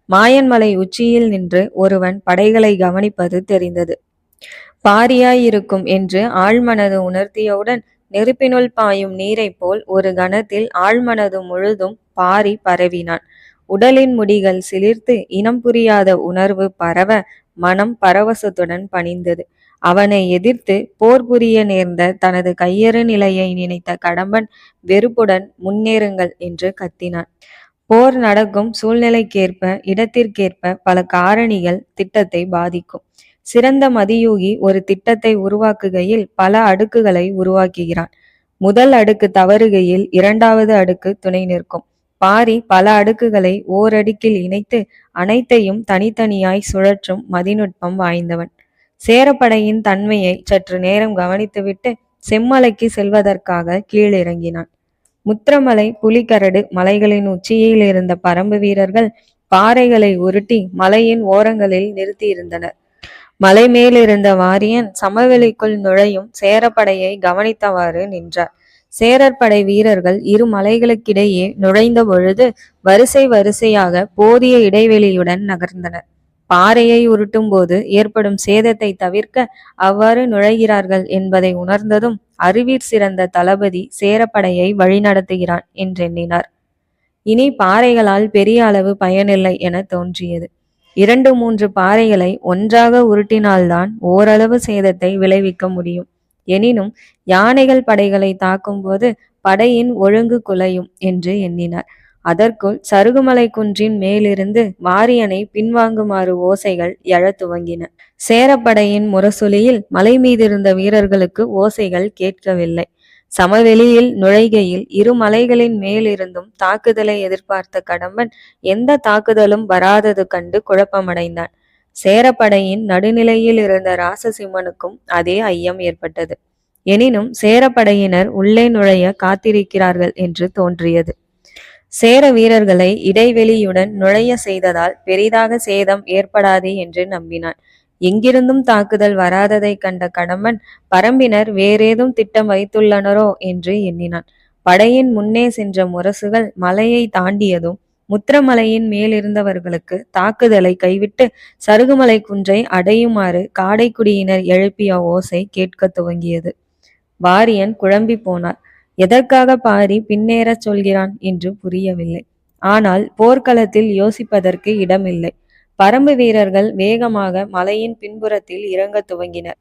மாயன்மலை உச்சியில் நின்று ஒருவன் படைகளை கவனிப்பது தெரிந்தது. பாரியாயிருக்கும் என்று ஆழ்மனது உணர்த்தியவுடன் நெருப்பினுள் பாயும் நீரைப் போல் ஒரு கணத்தில் ஆழ்மனது முழுதும் பாரி பரவினான். உடலின் முடிகள் சிலிர்த்து இனம் புரியாத உணர்வு பரவ மனம் பரவசத்துடன் பணிந்தது. அவனை எதிர்த்து போர் புரிய நேர்ந்த தனது கையறு நிலையை நினைத்த கடம்பன் வெறுப்புடன் முன்னேறுங்கள் என்று கத்தினான். போர் நடக்கும் சூழ்நிலைக்கேற்ப இடத்திற்கேற்ப பல காரணிகள் திட்டத்தை பாதிக்கும். சிறந்த மதியூகி ஒரு திட்டத்தை உருவாக்குகையில் பல அடுக்குகளை உருவாக்குகிறான். முதல் அடுக்கு தவறுகையில் இரண்டாவது அடுக்கு துணை நிற்கும். பாரி பல அடுக்குகளை ஓரடுக்கில் இணைத்து அனைத்தையும் தனித்தனியாய் சுழற்றும் மதிநுட்பம் வாய்ந்தவன். சேரப்படையின் தன்மையை சற்று நேரம் கவனித்துவிட்டு செம்மலைக்கு செல்வதற்காக கீழிறங்கினான். முத்திரமலை புலிகரடு மலைகளின் உச்சியில் இருந்த பரம்பு வீரர்கள் பாறைகளை உருட்டி மலையின் ஓரங்களில் நிறுத்தியிருந்தனர். மலை மேலிருந்த வாரியன் சமவெளிக்குள் நுழையும் சேரப்படையை கவனித்தவாறு நின்றார். சேரற்படை வீரர்கள் இரு மலைகளுக்கிடையே நுழைந்த பொழுது வரிசை வரிசையாக போதிய இடைவெளியுடன் நகர்ந்தனர். பாறையை உருட்டும் போது ஏற்படும் சேதத்தை தவிர்க்க அவ்வாறு நுழைகிறார்கள் என்பதை உணர்ந்ததும் அறிவிற் சிறந்த தளபதி சேரப்படையை வழிநடத்துகிறான் என்றெண்ணினார். இனி பாறைகளால் பெரிய அளவு பயனில்லை என தோன்றியது. 2-3 பாறைகளை ஒன்றாக உருட்டினால்தான் ஓரளவு சேதத்தை விளைவிக்க முடியும். எனினும் யானைகள் படைகளை தாக்கும் போது படையின் ஒழுங்கு குலையும் என்று எண்ணினார். அதற்குள் சருகுமலை குன்றின் மேலிருந்து வாரியனை பின்வாங்குமாறு ஓசைகள் எழத் துவங்கின. சேரப்படையின் முரசொலியில் மலை மீதிருந்த வீரர்களுக்கு ஓசைகள் கேட்கவில்லை. சமவெளியில் நுழைகையில் இரு மலைகளின் மேலிருந்தும் தாக்குதலை எதிர்பார்த்த கடம்பன் எந்த தாக்குதலும் வராதது கண்டு குழப்பமடைந்தான். சேரப்படையின் நடுநிலையில் இருந்த ராசசிம்மனுக்கும் அதே ஐயம் ஏற்பட்டது. எனினும் சேரப்படையினர் உள்ளே நுழைய காத்திருக்கிறார்கள் என்று தோன்றியது. சேர வீரர்களை இடைவெளியுடன் நுழைய செய்ததால் பெரிதாக சேதம் ஏற்படாது என்று நம்பினான். எங்கிருந்தும் தாக்குதல் வராததை கண்ட கடம்பன் பரம்பினர் வேறேதும் திட்டம் வைத்துள்ளனரோ என்று எண்ணினான். படையின் முன்னே சென்ற முரசுகள் மலையை தாண்டியதும் முத்திரமலையின் மேலிருந்தவர்களுக்கு தாக்குதலை கைவிட்டு சருகுமலை குன்றை அடையுமாறு காடைக்குடியினர் எழுப்பிய ஓசை கேட்க துவங்கியது. வாரியன் குழம்பி போனார். எதற்காக பாரி பின்னேறச் சொல்கிறான் என்று புரியவில்லை. ஆனால் போர்க்களத்தில் யோசிப்பதற்கு இடமில்லை. பரம்பு வீரர்கள் வேகமாக மலையின் பின்புறத்தில் இறங்க துவங்கினர்.